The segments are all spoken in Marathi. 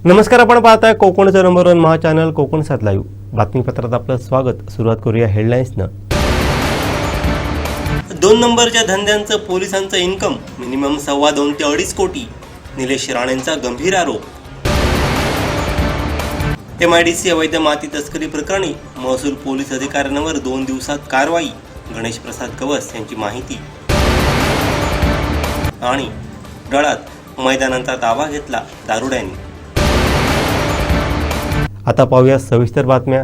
नमस्कार, आपण पाहताय कोकणचं नंबर 1 महा चॅनल कोकण 7 लाईव्ह बातमीपत्रात आपलं स्वागत। सुरुवात करूया हेडलाईन्सनं। 2 नंबरच्या धंद्यांचं पोलिसांचं इन्कम मिनिमम 2.25 ते 2.5 कोटी। निलेश राणेंचा गंभीर आरोप। MIDC अवैध माती तस्करी प्रकरणी महसूल पोलीस अधिकाऱ्यांवर 2 दिवसात कारवाई। गणेश प्रसाद गवस यांची माहिती। आणि डळात मैदानाचा ताबा घेतला दारुड्यांनी। आता पाहूया सविस्तर बातम्या।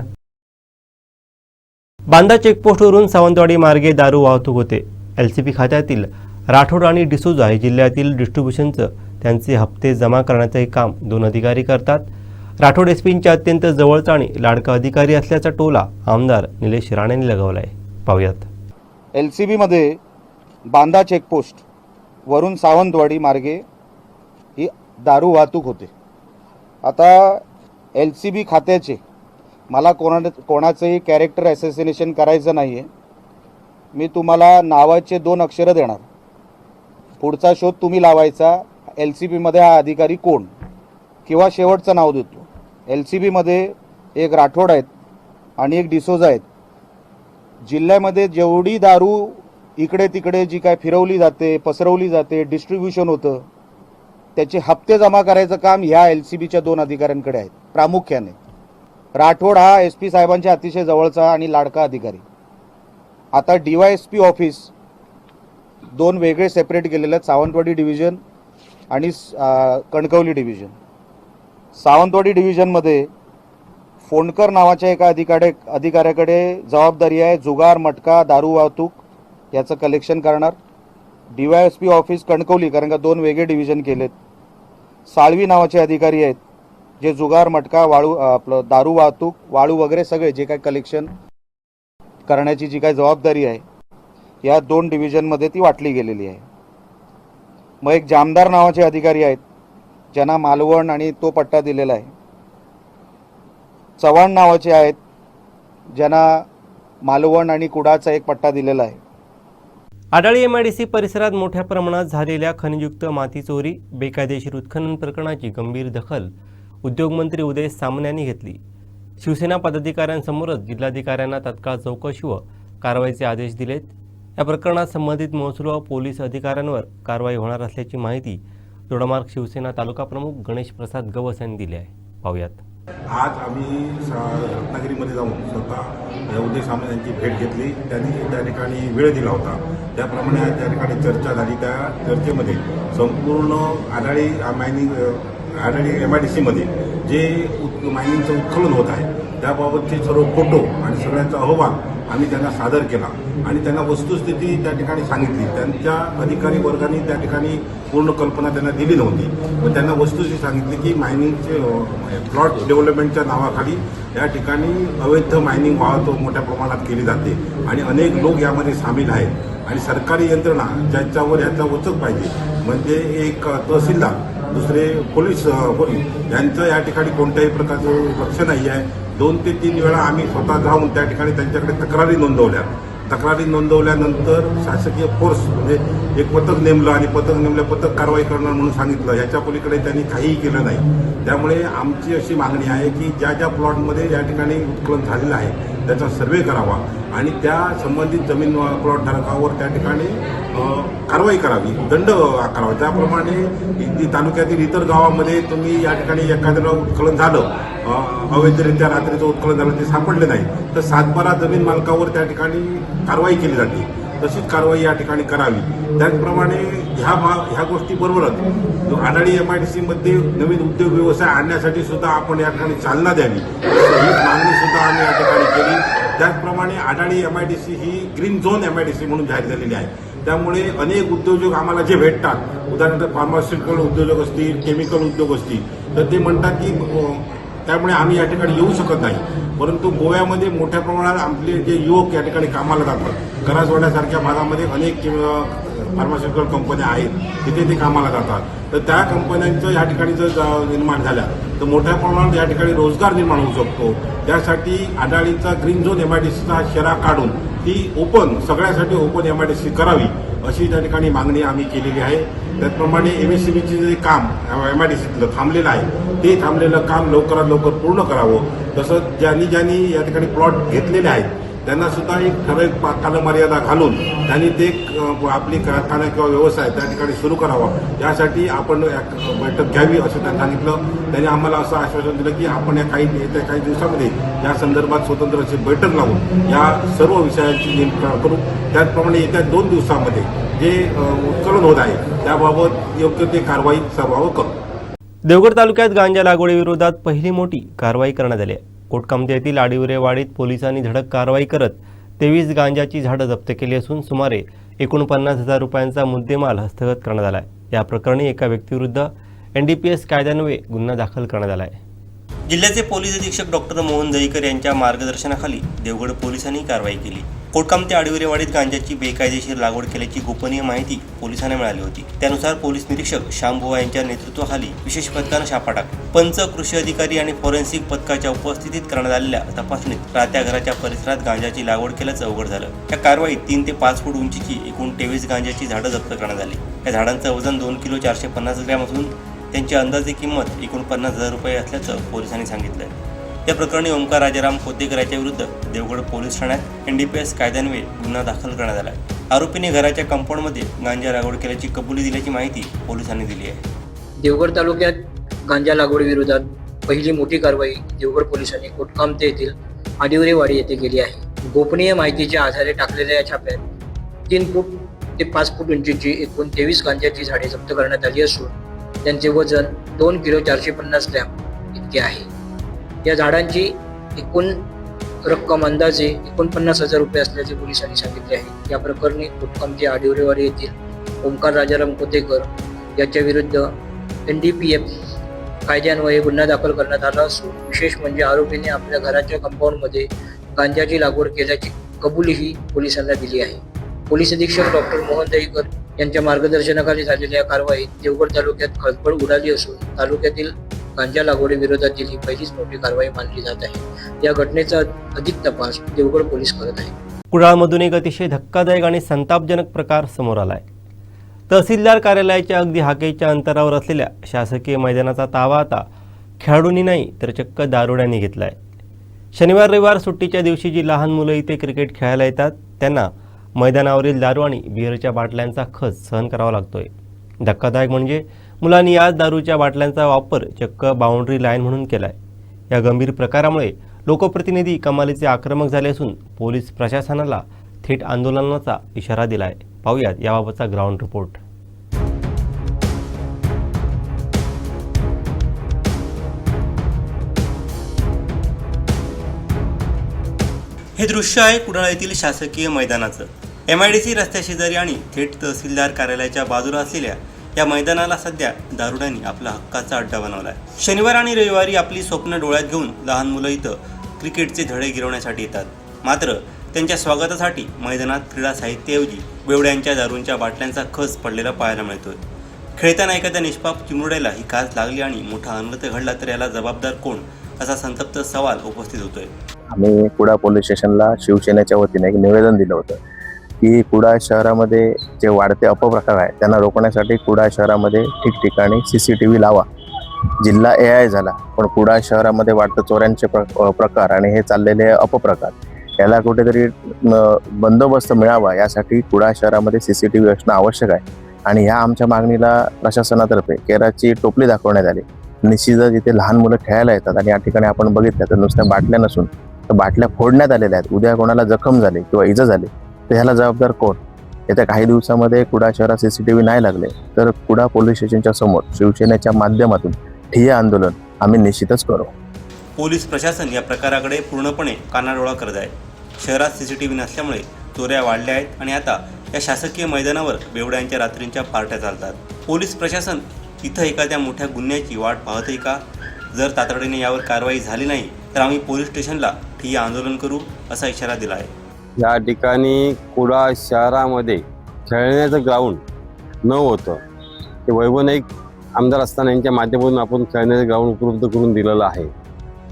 बांदा चेकपोस्टवरून सावंतवाडी मार्गे दारू वाहतूक होते। LCP खात्यातील राठोड आणि डिसोजा हे जिल्ह्यातील डिस्ट्रीब्युशनचं त्यांचे हप्ते जमा करण्याचे काम 2 अधिकारी करतात। राठोड एसपींच्या अत्यंत जवळचा आणि लाडका अधिकारी असल्याचा टोला आमदार निलेश राणेंनी लगावलाय। पाहूयात। LCB मध्ये बांदा चेकपोस्ट वरून सावंतवाडी मार्गे ही दारू वाहतूक होते। आता LCB खात्याचे मला कोणाचंही कॅरेक्टर ॲसेसिनेशन करायचं नाही आहे। मी तुम्हाला नावाचे 2 अक्षरं देणार, पुढचा शोध तुम्ही लावायचा। LCB मध्ये हा अधिकारी कोण किंवा शेवटचं नाव देतो। LCB मध्ये एक राठोड आहेत आणि एक डिसोजा आहेत। जिल्ह्यामध्ये जेवढी दारू इकडे तिकडे जी काय फिरवली जाते, पसरवली जाते, डिस्ट्रीब्युशन होतं, त्याचे हप्ते जमा करायचं काम ह्या LCBच्या 2 अधिकाऱ्यांकडे आहेत। प्रामुख्याने राठोड हा SP साहेबांच्या अतिशय जवळचा आणि लाडका अधिकारी। आता DYSP ऑफिस 2 वेगळे सेपरेट केलेले आहेत, सावंतवाडी डिव्हिजन आणि कणकवली डिव्हिजन। सावंतवाडी डिव्हिजनमध्ये फोंडकर नावाच्या एका अधिकाऱ्याकडे जबाबदारी आहे जुगार, मटका, दारू वाहतूक याचं कलेक्शन करणार। DYSP ऑफिस कणकवली, कारण का 2 वेगळे डिव्हिजन केलेत। साळवी नावाचे अधिकारी आहेत जे जुगार, मटका, वाळू, आपलं दारू वाहतूक, वाळू वगैरे सगळे जे काय कलेक्शन करण्याची जी काय जबाबदारी आहे या 2 डिव्हिजनमध्ये ती वाटली गेलेली आहे। मग एक जामदार नावाचे अधिकारी आहेत ज्यांना मालवण आणि तो पट्टा दिलेला आहे। चव्हाण नावाचे आहेत ज्यांना मालवण आणि कुडाचा एक पट्टा दिलेला आहे। आडाळी MIDC परिसरात मोठ्या प्रमाणात झालेल्या खनिजयुक्त माती चोरी, बेकायदेशीर उत्खनन प्रकरणाची गंभीर दखल उद्योगमंत्री उदय सामंत यांनी घेतली। शिवसेना पदाधिकाऱ्यांसमोरच जिल्हाधिकाऱ्यांना तत्काळ चौकशी व कारवाईचे आदेश दिलेत। या प्रकरणात संबंधित महसूल व पोलीस अधिकाऱ्यांवर कारवाई होणार असल्याची माहिती दोडामार्ग शिवसेना तालुका प्रमुख गणेश प्रसाद गवस यांनी दिली आहे। पाहूयात। आज आम्ही रत्नागिरीमध्ये जाऊन स्वतः उदय सामंत यांची भेट घेतली। त्यांनी त्या ठिकाणी वेळ दिला होता, त्याप्रमाणे आज त्या ठिकाणी चर्चा झाली। त्या चर्चेमध्ये संपूर्ण आडाळी MIDC मध्ये जे मायनिंगचं उत्खनन होत आहे त्याबाबतचे सर्व फोटो आणि सगळ्यांचा अहवाल आम्ही त्यांना सादर केला आणि त्यांना वस्तुस्थिती त्या ठिकाणी सांगितली। त्यांच्या अधिकारी वर्गाने त्या ठिकाणी पूर्ण कल्पना त्यांना दिली नव्हती, व त्यांना वस्तुस्थिती सांगितली की मायनिंगचे प्लॉट डेव्हलपमेंटच्या नावाखाली या ठिकाणी अवैध मायनिंग वाहतूक मोठ्या प्रमाणात केली जाते आणि अनेक लोक यामध्ये सामील आहेत आणि सरकारी यंत्रणा ज्यांच्यावर याचा वचक पाहिजे, म्हणजे एक तहसीलदार, दुसरे पोलीस यांचं या ठिकाणी कोणत्याही प्रकारचं लक्ष नाही आहे। 2 ते 3 वेळा आम्ही स्वतः जाऊन त्या ठिकाणी त्यांच्याकडे तक्रारी नोंदवल्या। तक्रारी नोंदवल्यानंतर शासकीय फोर्स म्हणजे एक पथक नेमलं आणि पथक कारवाई करणार म्हणून सांगितलं। ह्याच्या पलीकडे त्यांनी काहीही केलं नाही। त्यामुळे आमची अशी मागणी आहे की ज्या प्लॉटमध्ये या ठिकाणी उत्खनन झालेलं आहे त्याचा सर्वे करावा आणि त्या संबंधित जमीन प्लॉटधारकावर त्या ठिकाणी कारवाई करावी, दंड आकारावा। त्याप्रमाणे तालुक्यातील इतर गावामध्ये तुम्ही या ठिकाणी एखाद्याला उत्खनन झालं, अवैधरित्या रात्रीचं उत्खनन झालं, ते सापडले नाही तर 7-12 जमीन मालकावर त्या ठिकाणी कारवाई केली जाते। तशीच कारवाई या ठिकाणी करावी। त्याचप्रमाणे ह्या गोष्टीबरोबरच आडाळी MIDC मध्ये नवीन उद्योग व्यवसाय आणण्यासाठी सुद्धा आपण या ठिकाणी चालना द्यावी ही मागणी सुद्धा आम्ही या ठिकाणी केली। त्याचप्रमाणे आडाळी MIDC ही ग्रीन झोन MIDC म्हणून जाहीर झालेली आहे। त्यामुळे अनेक उद्योजक आम्हाला जे भेटतात, उदाहरणार्थ फार्मास्युटिकल उद्योजक असतील, केमिकल उद्योग असतील, तर ते म्हणतात की त्यामुळे आम्ही या ठिकाणी येऊ शकत नाही। परंतु गोव्यामध्ये मोठ्या प्रमाणात आपले जे युवक या ठिकाणी कामाला जातात, करासवाड्यासारख्या भागामध्ये अनेक फार्मास्युटिकल कंपन्या आहेत, तिथे ते कामाला जातात। तर त्या कंपन्यांचं या ठिकाणी जर निर्माण झाल्या तर मोठ्या प्रमाणात या ठिकाणी रोजगार निर्माण होऊ शकतो। त्यासाठी आडाळीचा ग्रीन झोन MIDCचा शेरा काढून ती ओपन, सगळ्यासाठी ओपन MIDC करावी अशी त्या ठिकाणी मागणी आम्ही केलेली आहे. त्याचप्रमाणे MSCBचे जे काम MIDCतलं थांबलेलं आहे ते थांबलेलं काम लवकरात लवकर पूर्ण करावं. तसंच ज्यांनी या ठिकाणी प्लॉट घेतलेले आहेत त्यांना सुद्धा एक ठराविक कालमर्यादा घालून त्यांनी ते आपली कारखाना किंवा व्यवसाय त्या ठिकाणी सुरू करावा यासाठी आपण बैठक घ्यावी असं त्यांनी सांगितलं. त्यांनी आम्हाला असं आश्वासन दिलं की आपण येत्या काही दिवसामध्ये या संदर्भात स्वतंत्र अशी बैठक लावून या सर्व विषयांची नेमणूक करू. त्याचप्रमाणे येत्या 2 दिवसामध्ये जे उत्खनन होत आहे त्याबाबत योग्य ते कारवाई सर्वांवर करू. देवगड तालुक्यात गांजा लागवडीविरोधात पहिली मोठी कारवाई करण्यात आली आहे. कोटकामते येथील आडिवरेवाडीत पोलिसांनी धडक कारवाई करत 23 गांजाची झाडं जप्त केली असून सुमारे 49,000 रुपयांचा मुद्देमाल हस्तगत करण्यात आला आहे. या प्रकरणी एका व्यक्तीविरुद्ध NDPS कायद्यान्वये गुन्हा दाखल करण्यात आला आहे. जिल्ह्याचे पोलीस अधीक्षक डॉक्टर मोहन दहीकर यांच्या मार्गदर्शनाखाली देवगड पोलिसांनी कारवाई केली. कोटकामते आडिवरेवाडीत गांजाची बेकायदेशीर लागवड केल्याची गोपनीय माहिती पोलिसांना मिळाली होती. त्यानुसार पोलीस निरीक्षक श्याम भुवा यांच्या नेतृत्वाखाली विशेष पथकानं छापा टाकला. पंच, कृषी अधिकारी आणि फॉरेन्सिक पथकाच्या उपस्थितीत करण्यात आलेल्या तपासणीत राहत्या घराच्या परिसरात गांजाची लागवड केल्याचं उघड झालं. या कारवाईत 3 ते 5 फूट उंचीची एकूण 23 गांजाची झाडं जप्त करण्यात आली. या झाडांचं वजन 2 किलो 450 ग्रॅम असून त्यांची अंदाजे किंमत 49,000 रुपये असल्याचं पोलिसांनी सांगितलं. या प्रकरणी ओंकार राजाराम खोतेकर याच्या विरुद्ध देवगड पोलीस ठाण्यात NDPS कायद्यान्वये गुन्हा दाखल करण्यात आला आहे. आरोपीने घराच्या कंपाऊंडमध्ये गांजा लागवड केल्याची कबुली दिल्याची माहिती पोलिसांनी दिली आहे. देवगड तालुक्यात गांजा लागवडीविरोधात पहिली मोठी कारवाई देवगड पोलिसांनी कोटकामते येथील आडिवरेवाडी येथे केली आहे. गोपनीय माहितीच्या आधारे टाकलेल्या या छाप्यात 3 फूट ते 5 फूट उंचीची एकूण 23 गांजाची झाडे जप्त करण्यात आली असून त्यांचे वजन 2 किलो 450 ग्रॅम इतके आहे. या झाडांची एकूण रक्कम अंदाजे 49,000 रुपये असल्याचे पोलिसांनी सांगितले आहे. या प्रकरणी कोटकामते आडिवरेवाडी येथील ओंकार राजाराम खोतेकर याच्या विरुद्ध NDPS कायद्यान्वये गुन्हा दाखल करण्यात आला असून विशेष म्हणजे आरोपीने आपल्या घराच्या कंपाऊंडमध्ये गांजाची लागवड केल्याची कबुलीही पोलिसांना दिली आहे. पोलीस अधीक्षक डॉक्टर मोहन दहीकर यांच्या मार्गदर्शनाखाली झालेल्या या कारवाईत देवगड तालुक्यात खळबळ उडाली असून तालुक्यातील गांजा लागवडी विरोधातील ही पहिलीच मोठी कारवाई मानली जात आहे. या घटनेचा अधिक तपास देवगड पोलीस करत आहे. कुडाळमधून एक अतिशय धक्कादायक आणि संतापजनक प्रकार समोर आलाय. तहसीलदार कार्यालयाच्या अगदी हाकेच्या अंतरावर असलेल्या शासकीय मैदानाचा ताबा आता खेळाडूंनी नाही तर चक्क दारुड्यांनी घेतलाय. शनिवार रविवार सुट्टीच्या दिवशी जी लहान मुलं इथे क्रिकेट खेळायला येतात त्यांना मैदानावरील दारू आणि बिअरच्या बाटल्यांचा खच सहन करावा लागतोय. धक्कादायक म्हणजे मुलांनी याच दारूच्या बाटल्यांचा वापर चक्क बाउंड्री लाईन म्हणून केलाय. या गंभीर प्रकारामुळे लोकप्रतिनिधी कमालीचे आक्रमक झाले असून पोलीस प्रशासनाला थेट आंदोलनाचा इशारा दिला आहे. पाहूयात याबाबतचा ग्राउंड रिपोर्ट. हे दृश्य आहे कुडाळ येथील शासकीय मैदानाचं. MIDC रस्त्याशेजारी आणि थेट तहसीलदार कार्यालयाच्या बाजूला असलेल्या या मैदानाला सध्या दारुड्यांनी आपला हक्काचा अड्डा बनवला आहे. शनिवार आणि रविवारी आपली स्वप्न डोळ्यात घेऊन लहान मुलं इथं क्रिकेटचे धडे गिरवण्यासाठी येतात. मात्र त्यांच्या स्वागतासाठी मैदानात क्रीडा साहित्याऐवजी बेवड्यांच्या दारूंच्या बाटल्यांचा खच पडलेला पाहायला मिळतोय. खेळताना एखाद्या निष्पाप चिमुरड्याला ही काच लागली आणि मोठा अनर्थ घडला तर याला जबाबदार कोण असा संतप्त सवाल उपस्थित होतोय. आम्ही कुडाळ पोलीस स्टेशनला शिवसेनेच्या वतीने एक निवेदन दिलं होतं की कुडाळ शहरामध्ये जे वाढते अपप्रकार आहे त्यांना रोखण्यासाठी कुडाळ शहरामध्ये ठिकठिकाणी CCTV लावा. जिल्हा AI झाला पण कुडाळ शहरामध्ये वाढतं चोऱ्यांचे प्रकार आणि हे चाललेले अपप्रकार याला कुठेतरी बंदोबस्त मिळावा यासाठी कुडाळ शहरामध्ये CCTV असणं आवश्यक आहे. आणि ह्या आमच्या मागणीला प्रशासनातर्फे केराची टोपली दाखवण्यात आली. निश्चितच इथे लहान मुलं खेळायला येतात आणि या ठिकाणी आपण बघितलं तर नुसत्या बाटल्या नसून तर बाटल्या फोडण्यात आलेल्या आहेत. उद्या कोणाला जखम झाली किंवा इजा झाली तर ह्याला जबाबदार कोण? येत्या काही दिवसामध्ये कुडाळ शहरात CCTV नाही लागले तर कुडाळ पोलीस स्टेशनच्या समोर शिवसेनेच्या माध्यमातून ठिय्या आंदोलन आम्ही निश्चितच करू. पोलीस प्रशासन या प्रकाराकडे पूर्णपणे कानाडोळा करत आहे. शहरात CCTV नसल्यामुळे चोऱ्या वाढल्या आहेत आणि आता या शासकीय मैदानावर बेवड्यांच्या रात्रींच्या पार्ट्या चालतात. पोलीस प्रशासन इथं एखाद्या मोठ्या गुन्ह्याची वाट पाहतंय का? जर तातडीने यावर कारवाई झाली नाही तर आम्ही पोलीस स्टेशनला ठिय्या आंदोलन करू असा इशारा दिला आहे. या ठिकाणी कुडाळ शहरामध्ये खेळण्याचं ग्राउंड न होतं ते वैभव नाईक आमदार असताना यांच्या माध्यमातून आपण खेळण्याचं ग्राउंड उपलब्ध करून दिलेलं आहे.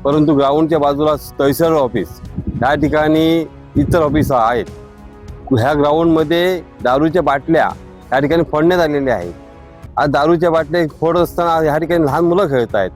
परंतु ग्राउंडच्या बाजूला तहसील ऑफिस या ठिकाणी इतर ऑफिस आहेत ह्या ग्राउंडमध्ये दारूच्या बाटल्या या ठिकाणी फोडण्यात आलेल्या आहेत. आज दारूच्या बाटल्या फोडत असताना ह्या ठिकाणी लहान मुलं खेळत आहेत.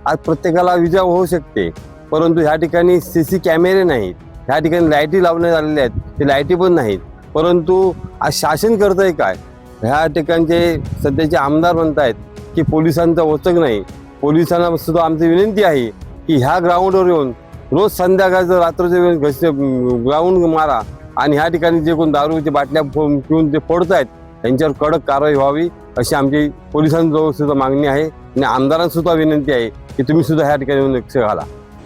आज प्रत्येकाला विजा होऊ शकते, परंतु ह्या ठिकाणी CC कॅमेरे नाहीत. ह्या ठिकाणी लाईटी लावण्यात आलेल्या आहेत, ते लाईटी पण नाहीत. परंतु आज शासन करतंय काय? ह्या ठिकाणचे सध्याचे आमदार म्हणत आहेत की पोलिसांचा वचक नाही. पोलिसांना सुद्धा आमची विनंती आहे की ह्या ग्राउंडवर येऊन रोज संध्याकाळचं रात्रीच्या वेळेस ग्राउंड मारा आणि ह्या ठिकाणी जे कोण दारूच्या बाटल्या पिऊन ते फोडत आहेत त्यांच्यावर कडक कारवाई व्हावी अशी आमची पोलिसांजवळ सुद्धा मागणी आहे. आणि आमदारांसुद्धा विनंती आहे की तुम्ही सुद्धा ह्या ठिकाणी येऊन लक्ष घाला.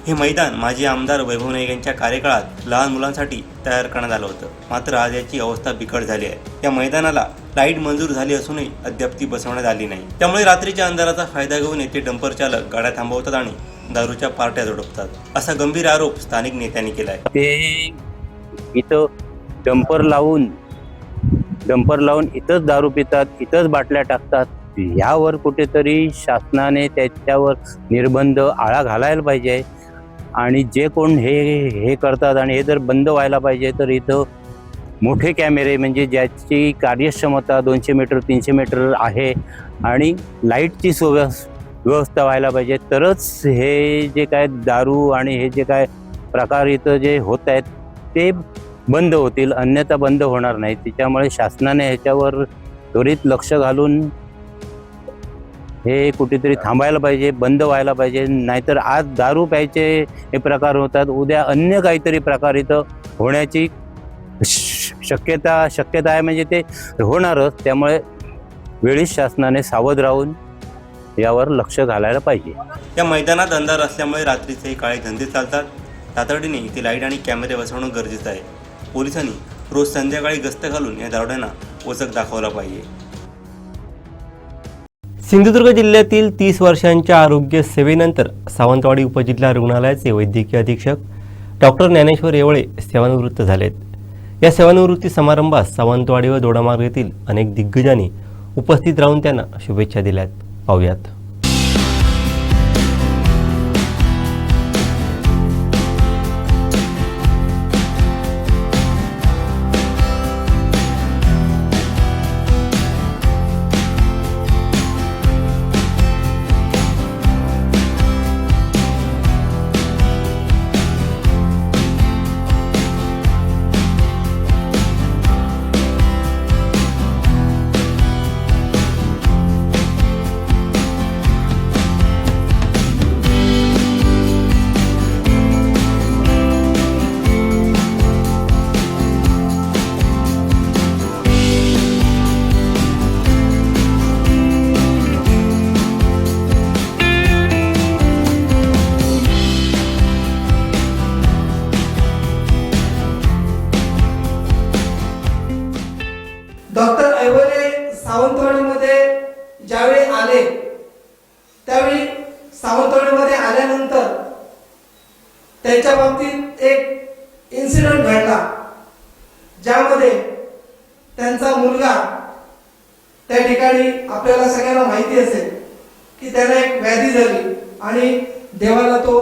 हे मैदान माजी आमदार वैभव नाईक यांच्या कार्यकाळात लहान मुलांसाठी तयार करण्यात आलं होतं. मात्र आज याची अवस्था बिकट झाली आहे. या मैदानाला लाईट मंजूर झाली असूनही अद्याप ती बसवण्यात आली नाही. त्यामुळे रात्रीच्या अंधाराचा फायदा घेऊन येथे डंपर चालक गाड्या थांबवतात आणि दारूच्या पार्ट्या जोडपतात, असा गंभीर आरोप स्थानिक नेत्यांनी केला आहे. ते इथं डंपर लावून इथंच दारू पितात, इथंच बाटल्या टाकतात. ह्यावर कुठेतरी शासनाने त्याच्यावर निर्बंध आळा घालायला पाहिजे. आणि जे कोण हे करतात आणि हे जर बंद व्हायला पाहिजे तर इथं मोठे कॅमेरे म्हणजे ज्याची कार्यक्षमता 200 मीटर 300 मीटर आहे आणि लाईटची व्यवस्था व्हायला पाहिजे, तरच हे जे काय दारू आणि हे जे काय प्रकार इथं जे होत आहेत ते बंद होतील, अन्यथा बंद होणार नाही. त्याच्यामुळे शासनाने ह्याच्यावर त्वरित लक्ष घालून हे कुठेतरी थांबायला पाहिजे, बंद व्हायला पाहिजे. नाहीतर आज दारू प्यायचे हे प्रकार होतात, उद्या अन्य काहीतरी प्रकार इथं होण्याची शक्यता आहे, म्हणजे ते होणारच. त्यामुळे वेळीच शासनाने सावध राहून यावर लक्ष घालायला पाहिजे. या मैदानात अंधार असल्यामुळे रात्रीचे काळे धंदे चालतात. तातडीने इथे लाईट आणि कॅमेरे बसवणं गरजेचं आहे. पोलिसांनी रोज संध्याकाळी गस्त घालून या दारुड्यांना वचक दाखवला पाहिजे. सिंधुदुर्ग जिल्ह्यातील 30 वर्षांच्या आरोग्य सेवेनंतर सावंतवाडी उपजिल्हा रुग्णालयाचे वैद्यकीय अधीक्षक डॉक्टर ज्ञानेश्वर येवळे सेवानिवृत्त झालेत. या सेवानिवृत्ती समारंभात सावंतवाडी व दोडामार्ग येथील अनेक दिग्गजांनी उपस्थित राहून त्यांना शुभेच्छा दिल्यात. पाहूयात. डॉक्टर ऐवले सावंतवाडीमध्ये ज्यावेळी आले त्यावेळी सावंतवाडीमध्ये आल्यानंतर त्यांच्या बाबतीत एक इन्सिडेंट घडला, ज्यामध्ये त्यांचा मुलगा त्या ठिकाणी आपल्याला सगळ्यांना माहिती असेल की त्याला एक व्याधी झाली आणि देवाला तो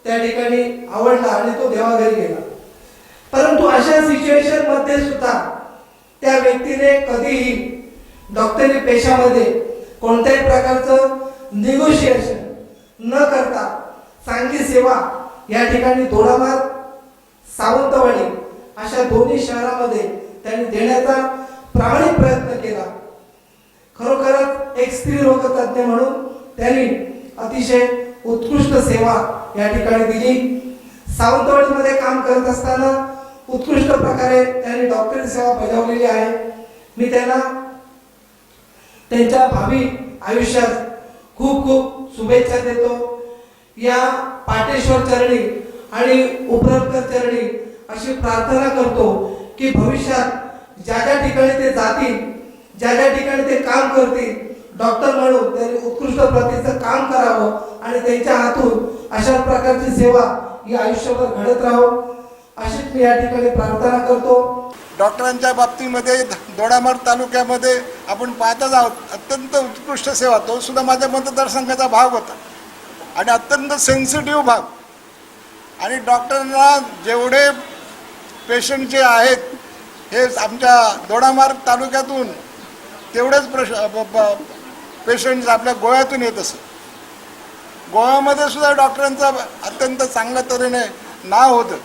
त्या ठिकाणी आवडला आणि तो देवाघरी गेला. परंतु अशा सिच्युएशन मध्ये सुद्धा त्या व्यक्तीने कधीही डॉक्टरी पेशामध्ये कोणत्याही प्रकारचं निगोशिएशन न करता चांगली सेवा या ठिकाणी दोडामार्ग सावंतवाडी अशा दोन्ही शहरामध्ये त्यांनी देण्याचा प्रामाणिक प्रयत्न केला. खरोखरच एक स्त्री रोग तज्ञ म्हणून त्यांनी अतिशय उत्कृष्ट सेवा या ठिकाणी दिली. सावंतवाडीमध्ये काम करत असताना उत्कृष्ट प्रकारे त्यांनी डॉक्टरी सेवा बजावलेली आहे. मी त्यांना त्यांच्या भावी आयुष्यात खूप खूप शुभेच्छा देतो. या पाटेश्वर चरणी आणि उपरकर चरणी अशी प्रार्थना करतो की भविष्यात ज्या ज्या ठिकाणी ते जातील, ज्या ज्या ठिकाणी ते काम करतील, डॉक्टर म्हणून त्यांनी उत्कृष्ट प्रतीचं काम करावं आणि त्यांच्या हातून अशा प्रकारची सेवा ही आयुष्यभर घडत राहो अशीच मी या ठिकाणी प्रार्थना करतो. डॉक्टरांच्या बाबतीमध्ये दोडामार्ग तालुक्यामध्ये आपण पाहतच आहोत, अत्यंत उत्कृष्ट सेवा. तो सुद्धा माझ्या मतदारसंघाचा भाग होता आणि अत्यंत सेन्सिटिव्ह भाग. आणि डॉक्टरांना जेवढे पेशंट जे आहेत हे आमच्या दोडामार्ग तालुक्यातून तेवढेच पेशंट्स आपल्या गोव्यातून येत असत. गोव्यामध्ये सुद्धा डॉक्टरांचं अत्यंत चांगल्या तऱ्हेने नाव होतं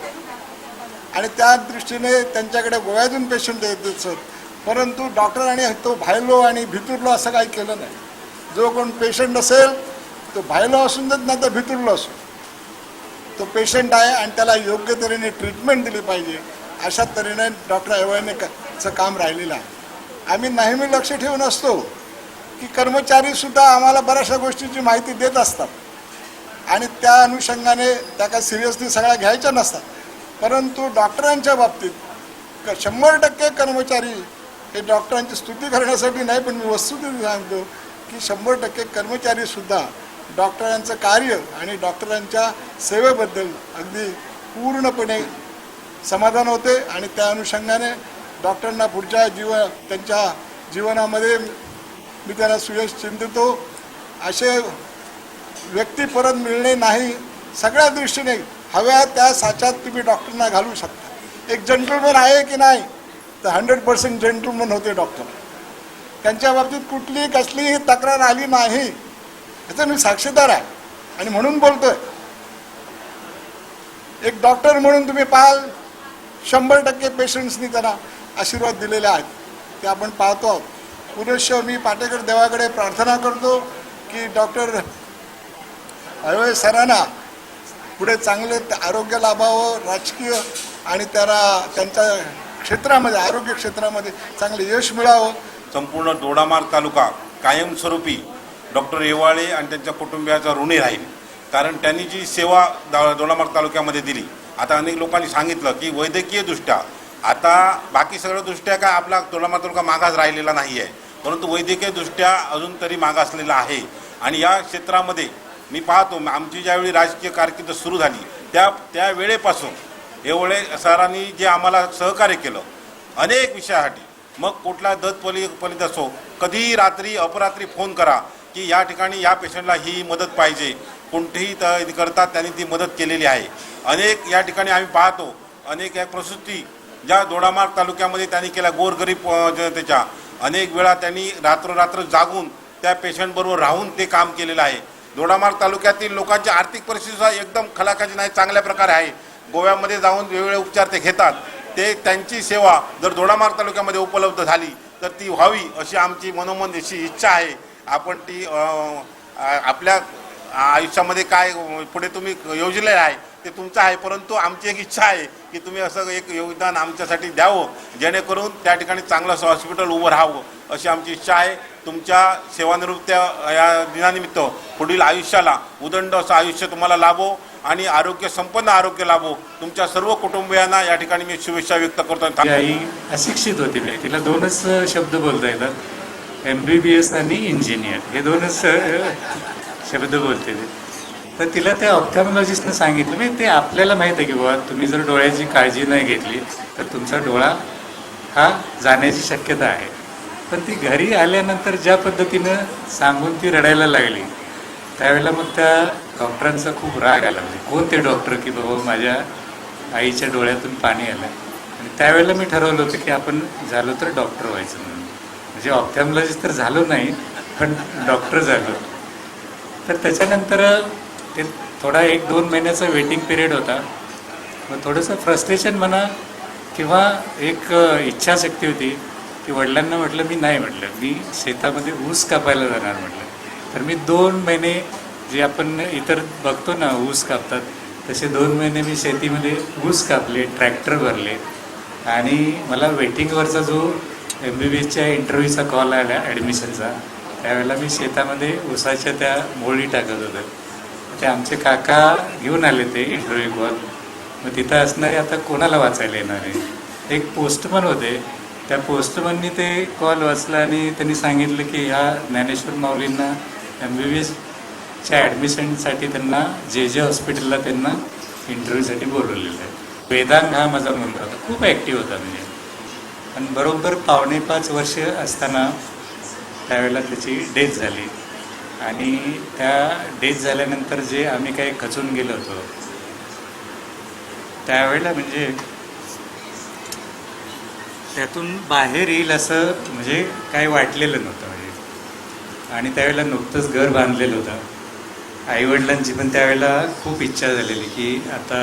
आणि त्या दृष्टीने त्यांच्याकडे गोव्यातून पेशंट येत असत. परंतु डॉक्टरांनी तो भायलो आणि भितुरलो असं काही केलं नाही. जो कोण पेशंट असेल तो भायलो असून देत नाही तर भितुरलो असो, तो पेशंट आहे आणि त्याला योग्य तऱ्हेने ट्रीटमेंट दिली पाहिजे अशा तऱ्हेने डॉक्टर एवढ्याचं काम राहिलेलं आहे. आम्ही नेहमी लक्ष ठेवून असतो की कर्मचारीसुद्धा आम्हाला बऱ्याचशा गोष्टीची माहिती देत असतात आणि त्या अनुषंगाने त्या काय सिरियसली सगळ्या घ्यायच्या नसतात. परंतु डॉक्टरांच्या बाबतीत 100% कर्मचारी हे डॉक्टरांची स्तुती करण्यासाठी नाही, पण मी वस्तुस्थिती सांगतो की 100% कर्मचारीसुद्धा डॉक्टरांचं कार्य आणि डॉक्टरांच्या सेवेबद्दल अगदी पूर्णपणे समाधान होते आणि त्या अनुषंगाने डॉक्टरांना पुढच्या त्यांच्या जीवनामध्ये मी त्याला सुयश चिंतितो. असे व्यक्ती परत मिळणे नाही, सगळ्या दृष्टीने हव्या त्या साच्यात तुम्ही डॉक्टरना घालू शकता. एक जेंटलमन आहे की नाही तर 100% जेंटलमन होते डॉक्टर. त्यांच्या बाबतीत कुठलीही कसलीही तक्रार आली नाही याचा मी साक्षीदार आहे आणि म्हणून बोलतोय. एक डॉक्टर म्हणून तुम्ही पाहाल 100% पेशंट्सनी त्यांना आशीर्वाद दिलेले आहेत, ते आपण पाहतो आहोत. पुरेशा मी पाटेकर देवाकडे प्रार्थना करतो की डॉक्टर अय्यर सरांना पुढे चांगले आरोग्य लाभावं, राजकीय आणि त्यांच्या क्षेत्रामध्ये आरोग्य क्षेत्रामध्ये चांगले यश मिळावं. संपूर्ण दोडामार्ग तालुका कायमस्वरूपी डॉक्टर येवाळे आणि त्यांच्या कुटुंबियाचा ऋणी राहील. कारण त्यांनी जी सेवा दोडामार्ग तालुक्यामध्ये दिली, आता अनेक लोकांनी सांगितलं की वैद्यकीय दृष्ट्या आता बाकी सगळं दृष्ट्या काय आपला दोडामार्ग तालुका मागास राहिलेला नाही आहे, परंतु वैद्यकीय दृष्ट्या अजून तरी मागासलेला आहे. आणि या क्षेत्रामध्ये मी पाहतो आमची ज्यावेळी राजकीय कारकीर्द सुरू झाली त्या वेळेपासून येवळे सरांनी जे आम्हाला सहकार्य केलं अनेक विषयासाठी, मग कुठला दत्तपलीत असो, कधीही रात्री अपरात्री फोन करा की या ठिकाणी या पेशंटला ही मदत पाहिजे, कोणतीही करतात त्यांनी ती मदत केलेली आहे. अनेक या ठिकाणी आम्ही पाहतो अनेक या प्रसूती ज्या दोडामार्ग तालुक्यामध्ये त्यांनी केल्या गोरगरीब जनतेच्या, अनेक वेळा त्यांनी रात्र जागून त्या पेशंटबरोबर राहून ते काम केलेलं आहे. दोडामार्ग तालुक्यातील लोकांची आर्थिक परिस्थितीसुद्धा एकदम खलाखाची नाही, चांगल्या प्रकारे आहे. गोव्यामध्ये जाऊन वेगवेगळे उपचार ते घेतात. ते त्यांची सेवा जर दोडामार्ग तालुक्यामध्ये उपलब्ध झाली तर ती व्हावी अशी आमची मनोमन अशी इच्छा आहे. आपण ती आपल्या आयुष्यामध्ये काय पुढे तुम्ही योजलेलं आहे ते तुमचं आहे, परंतु आमची एक इच्छा आहे की तुम्ही असं एक योगदान आमच्यासाठी द्यावं जेणेकरून त्या ठिकाणी चांगलं असं हॉस्पिटल उभं राहावं अशी आमची इच्छा आहे. तुमच्या सेवानिवृत्त या दिनानिमित्त पुढील आयुष्याला उदंड असं आयुष्य तुम्हाला लाभो आणि संपन्न आरोग्य लाभो. तुमच्या सर्व कुटुंबियांना या ठिकाणी मी शुभेच्छा व्यक्त करतो. आई अशिक्षित होती, तिला 2च शब्द बोलता येतात, MBBS आणि इंजिनियर, हे 2च शब्द बोलते ते. तर तिला त्या ऑप्थॅल्मॉलॉजिस्टनं सांगितलं, म्हणजे ते आपल्याला माहीत आहे की बाबा तुम्ही जर डोळ्याची काळजी नाही घेतली तर तुमचा डोळा हा जाण्याची शक्यता आहे. पण ती घरी आल्यानंतर ज्या पद्धतीनं सांगून ती रडायला लागली त्यावेळेला मग त्या डॉक्टरांचा खूप राग आला. म्हणजे कोणते डॉक्टर की बाबा माझ्या आईच्या डोळ्यातून पाणी आलं. आणि त्यावेळेला मी ठरवलं होतं की आपण झालो तर डॉक्टर व्हायचं म्हणून. म्हणजे ऑप्थॅल्मॉलॉजिस्ट तर झालो नाही पण डॉक्टर झालो. तर त्याच्यानंतर ते थोडा 1-2 महिन्याचा वेटिंग पिरियड होता. मग थोडंसं फ्रस्ट्रेशन म्हणा किंवा एक इच्छाशक्ती होती की वडिलांना म्हटलं मी नाही, म्हटलं मी शेतामध्ये ऊस कापायला जाणार म्हटलं. तर मी 2 महिने जे आपण इतर बघतो ना ऊस कापतात तसे 2 महिने मी शेतीमध्ये ऊस कापले, ट्रॅक्टर भरले. आणि मला वेटिंगवरचा जो MBBSच्या इंटरव्ह्यूचा कॉल आला ॲडमिशनचा, त्यावेळेला मी शेतामध्ये ऊसाच्या त्या मोळी टाकत होतो. ते आमचे काका घेऊन आले ते इंटरव्ह्यू कॉल. मग तिथं असणारे आता कोणाला वाचायला येणार आहे, एक पोस्टमन होते, त्या पोस्टमननी ते कॉल वाचला आणि त्यांनी सांगितलं की ह्या ज्ञानेश्वर माऊलींना MBBSच्या ॲडमिशनसाठी त्यांना JJ हॉस्पिटलला त्यांना इंटरव्ह्यूसाठी बोलवलेलं आहे. वेदांग हा माझा मुलगा होता, खूप ॲक्टिव्ह होता. म्हणजे आणि बरोबर 4.5 वर्ष असताना त्यावेळेला त्याची डेथ झाली. आणि त्या डेथ झाल्यानंतर जे आम्ही काही खचून गेलो होतो त्यावेळेला म्हणजे त्यातून बाहेर येईल असं म्हणजे काही वाटलेलं नव्हतं म्हणजे. आणि त्यावेळेला नुकतंच घर बांधलेलं होतं. आईवडिलांची पण त्यावेळेला खूप इच्छा झालेली की आता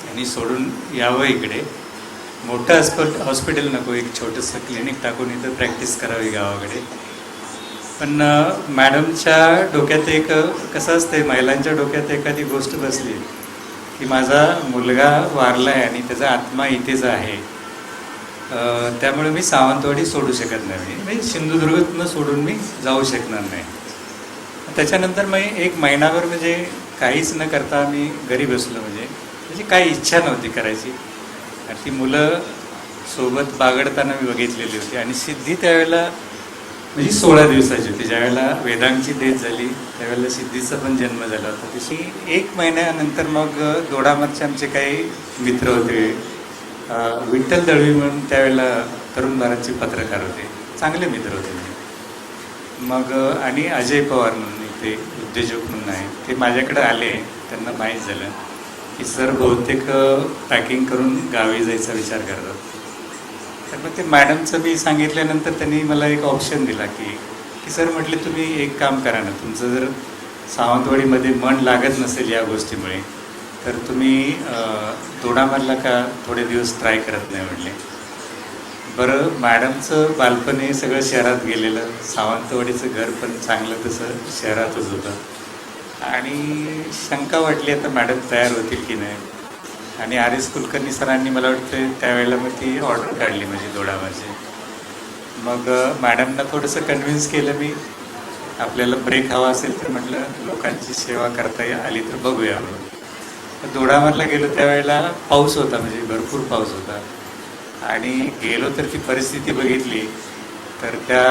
यांनी सोडून यावं इकडे, मोठं हॉस्पिटल नको, एक छोटंसं क्लिनिक टाकून इथं प्रॅक्टिस करावी गावाकडे. पण मॅडमच्या डोक्यात एक कसं असते, महिलांच्या डोक्यात एखादी गोष्ट बसली की माझा मुलगा वारला आहे आणि त्याचा आत्मा इथेच आहे, त्यामुळे मी सावंतवाडी सोडू शकत नाही, म्हणजे सिंधुदुर्गातनं सोडून मी जाऊ शकणार नाही. त्याच्यानंतर मग एक महिनाभर म्हणजे काहीच न करता मी घरी बसलो, म्हणजे काही इच्छा नव्हती करायची. आणि ती मुलं सोबत बागडताना मी बघितलेली होती. आणि सिद्धी त्यावेळेला म्हणजे 16 दिवसाची होती. ज्यावेळेला वेदांची डेथ झाली त्यावेळेला सिद्धीचा पण जन्म झाला होता. तशी 1 महिन्यानंतर मग दोडामार्गचे आमचे काही मित्र होते, विठ्ठल दळवी म्हणून त्यावेळेला तरुण भारतचे पत्रकार होते, चांगले मित्र होते मग. आणि अजय पवार म्हणून इथे उद्योजक म्हणून आहे, ते माझ्याकडे आले. त्यांना माहीत झालं की सर बहुतेक पॅकिंग करून गावी जायचा विचार करतात. तर मग ते मॅडमचं मी सांगितल्यानंतर त्यांनी मला एक ऑप्शन दिला की सर म्हटले तुम्ही एक काम करा ना, तुमचं जर सावंतवाडीमध्ये मन लागत नसेल या गोष्टीमुळे तर तुम्ही दोडामार्गला का थोडे दिवस ट्राय करत नाही म्हटले. बरं, मॅडमचं बालपण हे सगळं शहरात गेलेलं, सावंतवाडीचं घर पण चांगलं तसं शहरातच होतं. आणि शंका वाटली आता मॅडम तयार होतील की नाही. आणि RS कुलकर्णी सरांनी मला वाटतं त्यावेळेला मग ती ऑर्डर काढली म्हणजे दोडामार्गची. मग मॅडमना थोडंसं कन्व्हिन्स केलं मी, आपल्याला ब्रेक हवा असेल तर म्हटलं लोकांची सेवा करता आली तर बघूया म्हणून. दोडामार्गला गेलो त्यावेळेला पाऊस होता, म्हणजे भरपूर पाऊस होता. आणि गेलो तर ती परिस्थिती बघितली तर त्या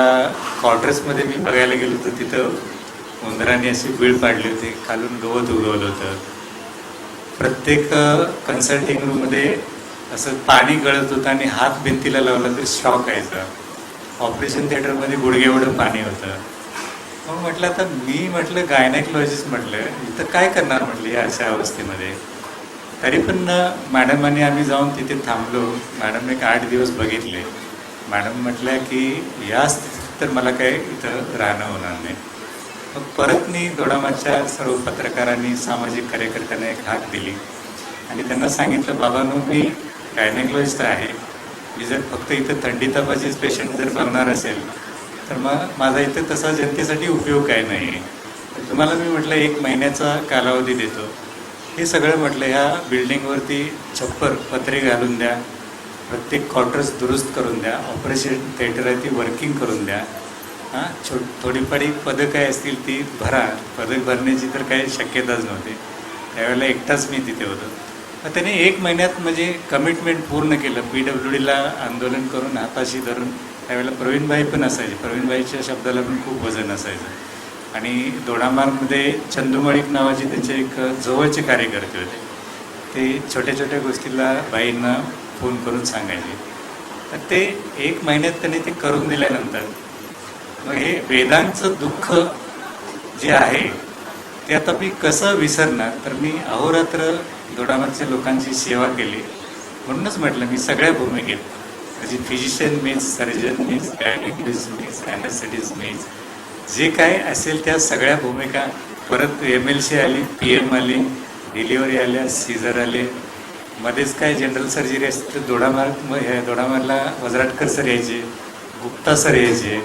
क्वार्टर्समध्ये मी बघायला गेलो तर तिथं उंदराने अशी बीळ पाडली होती, खालून गवत उगवलं होतं. प्रत्येक कन्सल्टिंग रूममध्ये असं पाणी गळत होतं आणि हात भिंतीला लावला तरी शॉक यायचा. ऑपरेशन थिएटरमध्ये गुडघेएवढं पाणी होतं. मग म्हटलं आता मी म्हटलं गायनेकॉलॉजिस्ट म्हटलं इथं काय करणार म्हटलं या अशा अवस्थेमध्ये. तरी पण मॅडमांनी आम्ही जाऊन तिथे थांबलो. मॅडमने एक 8 दिवस बघितले. मॅडम म्हटल्या की या स्थितीत तर मला काय इथं राहणं होणार नाही. मग परत मी दोडामार्गच्या सर्व पत्रकारांनी सामाजिक कार्यकर्त्यांना एक हाक दिली आणि त्यांना सांगितलं बाबांनो मी गायनेकॉलॉजिस्ट आहे, मी जर फक्त इथं थंडी तापाचीच पेशंट जर बघणार असेल तर मग माझा इथं तसा जनतेसाठी उपयोग काय नाही आहे. तुम्हाला मी म्हटलं 1 महिन्याचा कालावधी देतो. हे सगळं म्हटलं ह्या बिल्डिंगवरती छप्पर पत्रे घालून द्या, प्रत्येक क्वार्टर्स दुरुस्त करून द्या, ऑपरेशन थिएटर आहे ती वर्किंग करून द्या, थोडीफारी पदं काय असतील ती भरा. पदक भरण्याची तर काही शक्यताच नव्हती. त्यावेळेला एकटाच मी तिथे होतो. मग त्याने 1 महिन्यात म्हणजे कमिटमेंट पूर्ण केलं. PWDला आंदोलन करून हाताशी धरून, त्यावेळेला प्रवीणभाई पण असायचे, प्रवीणभाईच्या शब्दाला पण खूप वजन असायचं. आणि दोडामार्गमध्ये चंदुमाळिक नावाचे त्यांचे एक जवळचे कार्यकर्ते होते, ते छोट्या छोट्या गोष्टीला बाईंना फोन करून सांगायचे. तर ते 1 महिन्यात त्यांनी ते करून दिल्यानंतर मग हे वेदांचं दुःख जे आहे ते आता मी कसं विसरणार. तर मी अहोरात्र दोडामार्गच्या लोकांची सेवा केली. म्हणूनच म्हटलं मी सगळ्या भूमिकेत म्हणजे physician means, surgeon means, gynaecologist means, anaesthetist means, जे काय असेल त्या सगळ्या भूमिका. परत MLC आली, PM आली, डिलिव्हरी आल्या, सीझर आले, मध्येच काय जनरल सर्जरी असते तर दोडामार्गला वजराटकर सर यायचे, गुप्ता सर यायचे.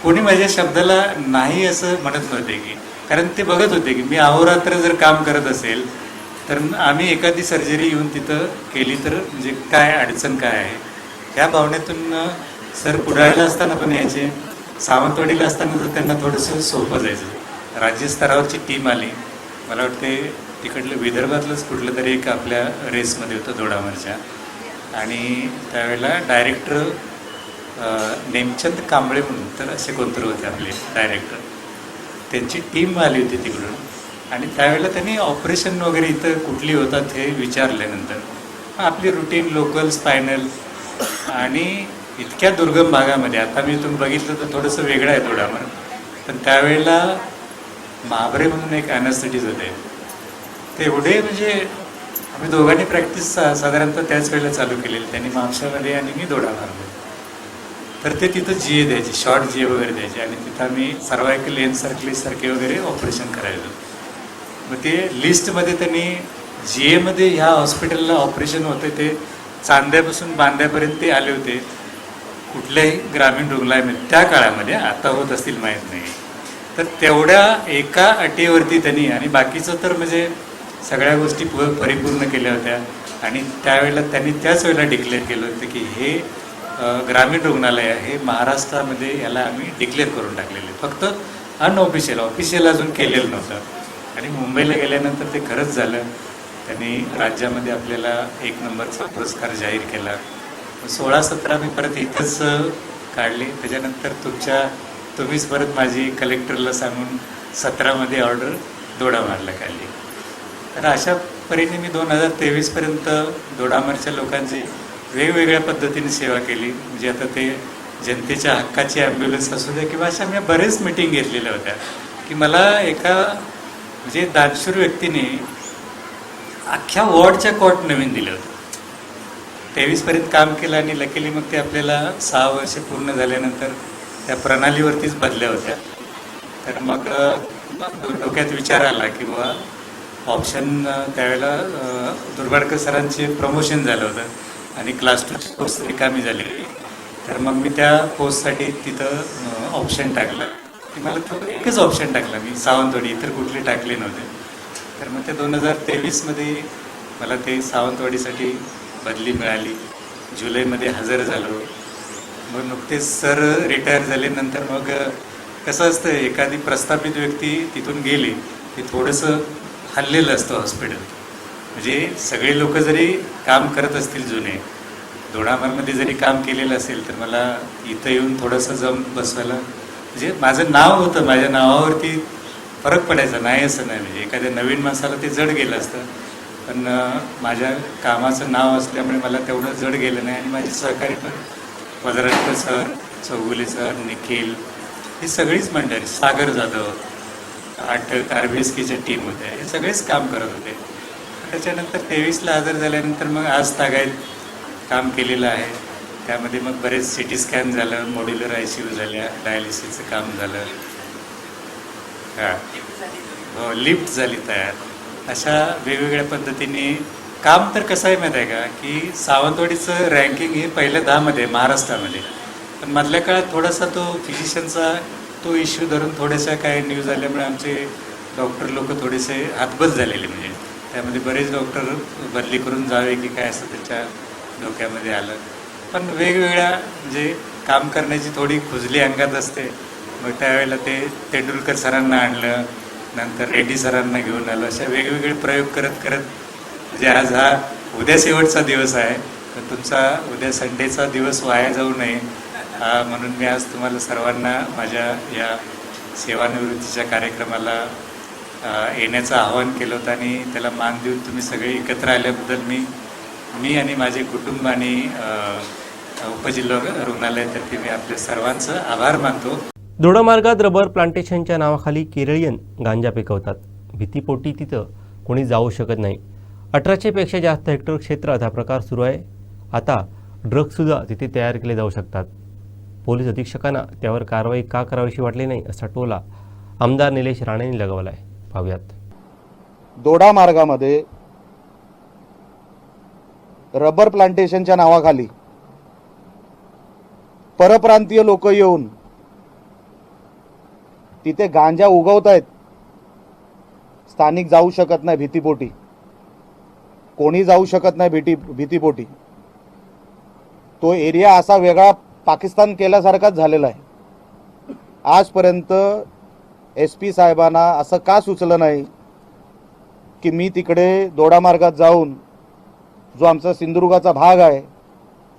कोणी माझ्या शब्दाला नाही असं म्हणत नव्हते की, कारण ते बघत होते की मी अहोरात्र जर काम करत असेल तर आम्ही एखादी सर्जरी येऊन तिथं केली तर म्हणजे काय अडचण काय आहे. ह्या भावनेतून सर कुडाळला असताना पण यायचे, सावंतवाडीला असताना तर त्यांना थोडंसं सोपं जायचं. राज्यस्तरावरची टीम आली, मला वाटते तिकडलं विदर्भातलंच कुठलं तरी एक आपल्या रेसमध्ये होतं दोडामार्गच्या. आणि त्यावेळेला डायरेक्टर नेमचंद कांबळे म्हणून तर असे कोणतरी होते आपले डायरेक्टर, त्यांची टीम आली होती तिकडून. आणि त्यावेळेला त्यांनी ऑपरेशन वगैरे इथं कुठली होतात हे विचारल्यानंतर आपली रुटीन लोकल स्पायनल. आणि इतक्या दुर्गम भागामध्ये, आता मी तुम्ही बघितलं तर थोडंसं वेगळं आहे दोडामार्ग, पण त्यावेळेला महाबरे म्हणून एक ॲनेस्थेटिस्ट होते, ते एवढे म्हणजे आम्ही दोघांनी प्रॅक्टिस साधारणतः त्याच वेळेला चालू केलेली, त्यांनी म्हापशामध्ये आणि मी दोडामार्गमध्ये. तर ते तिथं GA द्यायचे, शॉर्ट GA वगैरे द्यायचे आणि तिथं आम्ही सर्वायकल एन्सार्क्लिससारखे वगैरे ऑपरेशन करायचो. मग ते लिस्टमध्ये त्यांनी GAमध्ये ह्या हॉस्पिटलला ऑपरेशन होते ते चांद्यापासून बांद्यापर्यंत ते आले होते कुठल्याही ग्रामीण रुग्णालयामध्ये त्या काळामध्ये, आता होत असतील माहीत नाही. तर तेवढ्या एका अटीवरती त्यांनी, आणि बाकीचं तर म्हणजे सगळ्या गोष्टी परिपूर्ण केल्या होत्या. आणि त्यावेळेला त्यांनी त्याच वेळेला डिक्लेअर केलं होतं की हे ग्रामीण रुग्णालय हे महाराष्ट्रामध्ये याला आम्ही डिक्लेअर करून टाकलेले, फक्त अनऑफिशियल, ऑफिशियल अजून केलेलं नव्हतं. आणि मुंबईला गेल्यानंतर ते खरंच झालं. त्यांनी राज्यामध्ये आपल्याला 1 नंबरचा पुरस्कार जाहीर केला. 16-17 मी परत इथंच काढली. त्याच्यानंतर तुम्हीच परत माझी कलेक्टरला सांगून 17मध्ये ऑर्डर दोडामारला काढली. तर अशा परीने मी 2023पर्यंत दोडामारच्या लोकांची वेगवेगळ्या पद्धतीने सेवा केली. म्हणजे आता ते जनतेच्या हक्काची ॲम्ब्युलन्स असू द्या किंवा अशा मी बरेच मिटिंग घेतलेल्या होत्या की मला एका म्हणजे दानशूर व्यक्तीने अख्ख्या वॉर्डच्या कॉट नवीन दिले होते. 23पर्यंत काम केलं आणि लकीली मग ते आपल्याला 6 वर्ष पूर्ण झाल्यानंतर त्या प्रणालीवरतीच बदल्या होत्या. तर मग डोक्यात विचार आला की बाबा ऑप्शन, त्यावेळेला दुर्वाडकर सरांचे प्रमोशन झालं होतं आणि क्लास 2ची पोस्ट रिकामी झाली. तर मग मी त्या पोस्टसाठी तिथं ऑप्शन टाकलं की मला तो एकच ऑप्शन टाकला मी, सावंतवाडी, इतर कुठले टाकले नव्हते. तर मग ते 2023मध्ये मला ते सावंतवाडीसाठी बदली मिळाली. जुलैमध्ये हजर झालो. मग नुकतेच सर रिटायर झाल्यानंतर मग कसं असतं, एखादी प्रस्थापित व्यक्ती तिथून गेली की थोडंसं हललेलं असतं हॉस्पिटल. म्हणजे सगळे लोक जरी काम करत असतील जुने, दोडामारमध्ये जरी काम केलेलं असेल, तर मला इथं येऊन थोडंसं जम बसवायला, म्हणजे माझं नाव होतं, माझ्या नावावरती फरक पडायचा नाही असं नाही. म्हणजे एखाद्या नवीन माणसाला ते जड गेलं असतं, पण माझ्या कामाचं नाव असल्यामुळे मला तेवढं जड गेलं नाही. आणि माझे सहकारी पण वजराटकर सर, चौगुले सर, निखिल, ही सगळीच मंडळी, सागर जाधव, 8 RBSKच्या टीम होत्या, हे सगळेच काम करत होते. त्याच्यानंतर 23ला हजर झाल्यानंतर मग आज तागायत काम केलेलं आहे. त्यामध्ये मग बरेच CT स्कॅन झालं, मॉड्युलर ICU झाल्या, डायलिसिसचं काम झालं, हो, लिफ्ट झाली तयार. अशा वेगवेगळ्या पद्धतीने काम. तर कसं आहे माहीत आहे का की सावंतवाडीचं रँकिंग हे पहिल्या 10मध्ये महाराष्ट्रामध्ये, पण मधल्या काळात थोडासा तो फिजिशियनचा तो इश्यू धरून थोड्याशा काय न्यूज आल्यामुळे आमचे डॉक्टर लोक थोडेसे हातबल झालेले. म्हणजे त्यामध्ये बरेच डॉक्टर बदली करून जावे की काय असं त्यांच्या डोक्यामध्ये आलं. पण वेगवेगळ्या म्हणजे काम करण्याची थोडी खुजली अंगात असते. मग त्यावेळेला ते तेंडुलकर सरांना आणलं, नंतर रेड्डी सरांना घेऊन आलं. अशा वेगवेगळे प्रयोग करत करत म्हणजे आज हा उद्या शेवटचा दिवस आहे, तर तुमचा उद्या संडेचा दिवस वाया जाऊ नये म्हणून मी आज तुम्हाला सर्वांना माझ्या या सेवानिवृत्तीच्या कार्यक्रमाला येण्याचं आवाहन केलं होतं. आणि त्याला मान देऊन तुम्ही सगळे एकत्र आल्याबद्दल मी आणि माझे कुटुंब आणि उपजिल्हा रुग्णालयातर्फे मी आपल्या सर्वांचं आभार मानतो. दोडामार्गात रबर प्लांटेशनच्या नावाखाली केरळीयन गांजा पिकवतात. भीतीपोटी तिथं कोणी जाऊ शकत नाही. 1800 पेक्षा जास्त हेक्टर क्षेत्रात हा प्रकार सुरू आहे. आता ड्रग्जसुद्धा तिथे तयार केले जाऊ शकतात. पोलीस अधीक्षकांना त्यावर कारवाई का करावीशी वाटली नाही असा टोला आमदार निलेश राणेंनी लगावला आहे. पाहूयात. दोडा मार्गामध्ये रबर प्लांटेशनच्या नावाखाली परप्रांतीय लोक येऊन तिथे गांजा उगवतायत. स्थानिक जाऊ शकत नाही भीतीपोटी, कोणी जाऊ शकत नाही भीतीपोटी. तो एरिया असा वेगळा पाकिस्तान केल्यासारखाच झालेला आहे. आजपर्यंत SP साहेबांना असं का सुचलं नाही की मी तिकडे दोडा मार्गात जाऊन, जो आमचा सिंधुदुर्गाचा भाग आहे,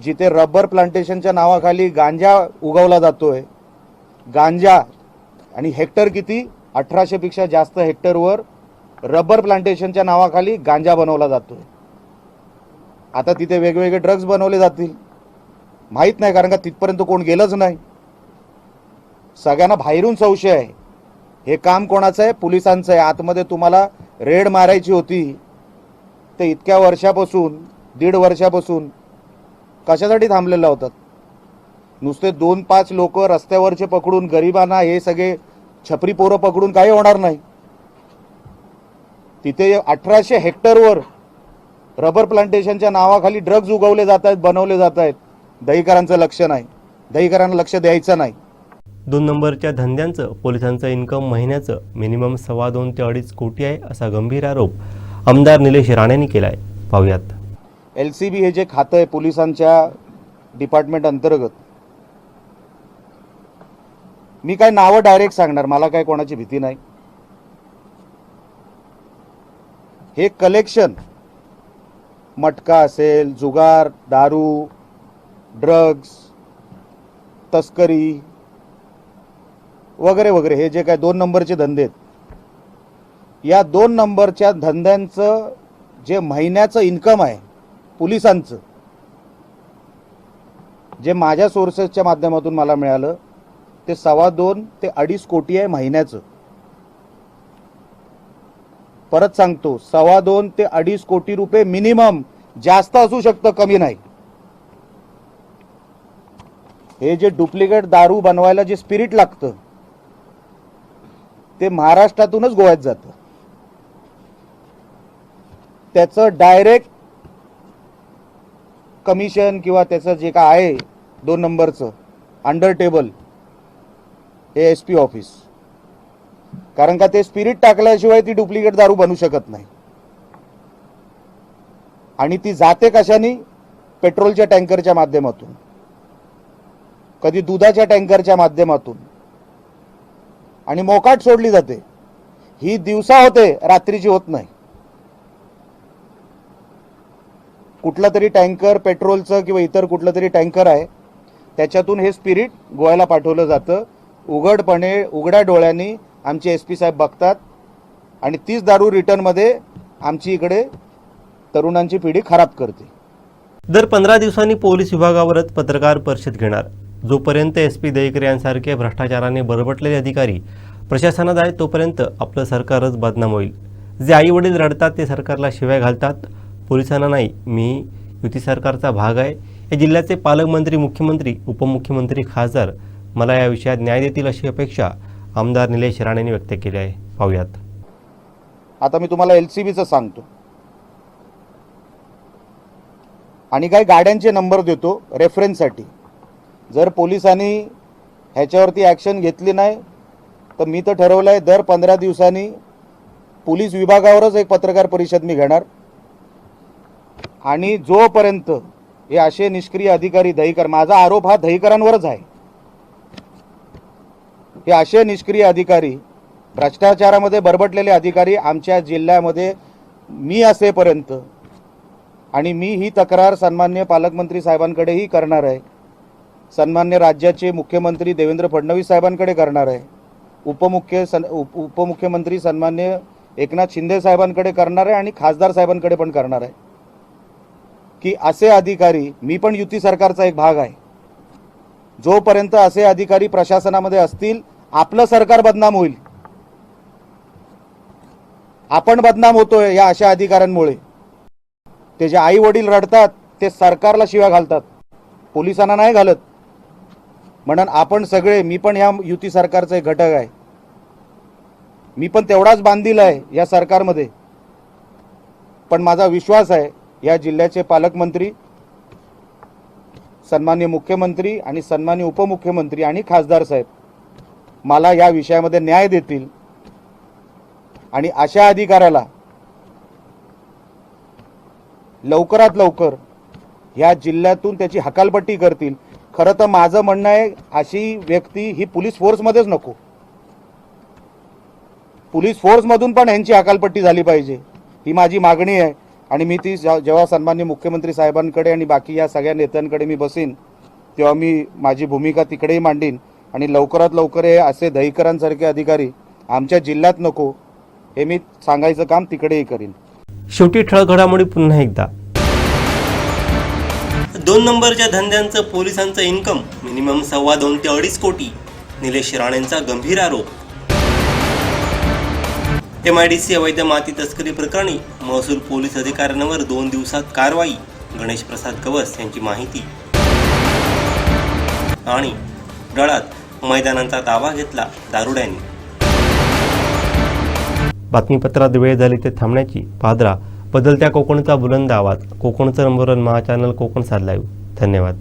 जिथे रबर प्लांटेशनच्या नावाखाली गांजा उगवला जातोय, गांजा आणि हेक्टर किती, 1800 पेक्षा जास्त हेक्टरवर रबर प्लांटेशनच्या नावाखाली गांजा बनवला जातोय. आता तिथे वेगवेगळे ड्रग्ज बनवले जातील, माहीत नाही, कारण का तिथपर्यंत कोण गेलंच नाही. सगळ्यांना बाहेरून संशय आहे हे काम कोणाचं आहे, पोलिसांचं आहे. आतमध्ये तुम्हाला रेड मारायची होती ते इतक्या वर्षापासून, 1.5 वर्षापासून कशासाठी थांबलेल्या होतात. नुसते 2-5 लोक रस्त्यावरचे पकडून गरिबांना हे सगळे छपरी पोरं पकडून काही होणार नाही. तिथे 1800 हेक्टरवर रबर प्लांटेशनच्या नावाखाली ड्रग्ज उगवले जात आहेत, बनवले जात आहेत. दहीकरांचं लक्ष नाही, दहीकरांना लक्ष द्यायचं नाही. 2 नंबरच्या धंद्यांचं पोलिसांचं इन्कम महिन्याचं मिनिमम 2.25 ते 2.5 कोटी आहे, असा गंभीर आरोप आमदार निलेश राणेंनी केला आहे. पाहूयात. LCB हे जे खातं आहे पोलिसांच्या डिपार्टमेंट अंतर्गत, मी काय नावं डायरेक्ट सांगणार, मला काय कोणाची भीती नाही. हे कलेक्शन मटका असेल, जुगार, दारू, ड्रग्ज, तस्करी वगैरे वगैरे, हे जे काय 2 नंबरचे धंदे आहेत, या 2 नंबरच्या धंद्यांचं जे महिन्याचं इन्कम आहे पोलिसांचं, जे माझ्या सोर्सेसच्या माध्यमातून मला मिळालं, ते 2.25 ते 2.5 कोटी आहे महिन्याचं. परत सांगतो, 2.25 ते 2.5 कोटी रुपये मिनिमम, जास्त असू शकतं, कमी नाही. हे जे डुप्लिकेट दारू बनवायला जे स्पिरिट लागतं ते महाराष्ट्रातूनच गोव्यात जातं. त्याचं डायरेक्ट कमिशन किंवा त्याचं जे काय आहे 2 नंबरचं अंडर टेबल, हे SP ऑफिस. कारण का ते स्पिरिट टाकल्याशिवाय ती डुप्लिकेट दारू बनवू शकत नाही. आणि ती जाते कशाने? पेट्रोलच्या टँकरच्या माध्यमातून, कधी दुधाच्या टँकरच्या माध्यमातून, आणि मोकाट सोडली जाते. ही दिवसा होते, रात्रीची होत नाही. कुठला तरी टँकर पेट्रोलचं किंवा इतर कुठलं तरी टँकर आहे, त्याच्यातून हे स्पिरिट गोव्याला पाठवलं जातं. उघडपणे उघड्या डोळ्यांनी आमचे SP साहेब बघतात आणि तीच दारू रिटर्नमध्ये आमची इकडे तरुणांची पिढी खराब करते. दर 15 दिवसांनी पोलीस विभागावरच पत्रकार परिषद घेणार. जोपर्यंत SP दहीकर यांसारखे भ्रष्टाचाराने बरबटलेले अधिकारी प्रशासनात आहेत तोपर्यंत आपलं सरकारच बदनाम होईल. जे आई वडील रडतात ते सरकारला शिव्या घालतात, पोलिसांना नाही. मी युती सरकारचा भाग आहे. या जिल्ह्याचे पालकमंत्री, मुख्यमंत्री, उपमुख्यमंत्री, खासदार मला या विषयात न्याय देतील अशी अपेक्षा आमदार निलेश राणेंनी व्यक्त केली आहे. पाहूयात. आता मी तुम्हाला LCBचं सांगतो आणि काही गाड्यांचे नंबर देतो रेफरन्ससाठी. जर पोलिसांनी ह्याच्यावरती ॲक्शन घेतली नाही तर मी तर ठरवलं आहे दर 15 दिवसांनी पोलीस विभागावरच एक पत्रकार परिषद मी घेणार. आणि जोपर्यंत हे असे निष्क्रिय अधिकारी दहीकर, माझा आरोप हा दहीकरांवरच आहे, हे असे निष्क्रिय अधिकारी, भ्रष्टाचारामध्ये बरबटलेले अधिकारी आमच्या जिल्ह्यामध्ये मी असेपर्यंत, आणि मी ही तक्रार सन्माननीय पालकमंत्री साहेबांकडेही करणार आहे, सन्मान्य राज्याचे मुख्यमंत्री देवेंद्र फडणवीस साहेबांकडे करणार आहे, उपमुख्यमंत्री सन्मान्य एकनाथ शिंदे साहेबांकडे करणार आहे आणि खासदार साहेबांकडे पण करणार आहे की असे अधिकारी, मी पण युती सरकारचा एक भाग आहे, जोपर्यंत असे अधिकारी प्रशासनामध्ये असतील आपलं सरकार बदनाम होईल. आपण बदनाम होतोय या अशा अधिकाऱ्यांमुळे. ते जे आई वडील रडतात ते सरकारला शिव्या घालतात, पोलिसांना नाही घालत. म्हणून आपण सगळे, मी पण ह्या युती सरकारचा एक घटक आहे, मी पण तेवढाच बांधील आहे या सरकारमध्ये. पण माझा विश्वास आहे या जिल्ह्याचे पालकमंत्री, सन्माननीय मुख्यमंत्री आणि सन्माननीय उपमुख्यमंत्री आणि खासदार साहेब मला या विषयामध्ये न्याय देतील आणि अशा अधिकाऱ्याला लवकरात लवकर या जिल्ह्यातून त्याची हकालपट्टी करतील. खरं तर माझं म्हणणं आहे अशी व्यक्ती ही पोलीस फोर्समध्येच नको, पोलीस फोर्समधून पण यांची हकालपट्टी झाली पाहिजे, ही माझी मागणी आहे. आणि मी ती जेव्हा सन्माननीय मुख्यमंत्री साहेबांकडे आणि बाकी या सगळ्या नेत्यांकडे मी बसीन तेव्हा मी माझी भूमिका तिकडेही मांडीन. आणि लवकरात लवकर हे असे दहीकरांसारखे अधिकारी आमच्या जिल्ह्यात नको हे मी सांगायचं काम तिकडेही करीन. शेवटी ठळक घडामोडी पुन्हा एकदा. 2 नंबरच्या धंद्यांचं पोलिसांचं इन्कम मिनिमम 2.25 ते 2.5 कोटी, निलेश राणेंचा गंभीर आरोप. MIDC अवैध माती तस्करी प्रकरणी महसूल पोलीस अधिकाऱ्यांवर 2 दिवसात कारवाई, गणेश प्रसाद गवस यांची माहिती. आणि डळात मैदानांचा ताबा घेतला दारुड्यांनी. बातमीपत्रात वेळ झाली ते थांबण्याची. पादरा बदलत्या कोकणचा बुलंद आवाज. कोकणचं नंबर 1 महाचॅनल कोकण साध लाईव्ह. धन्यवाद.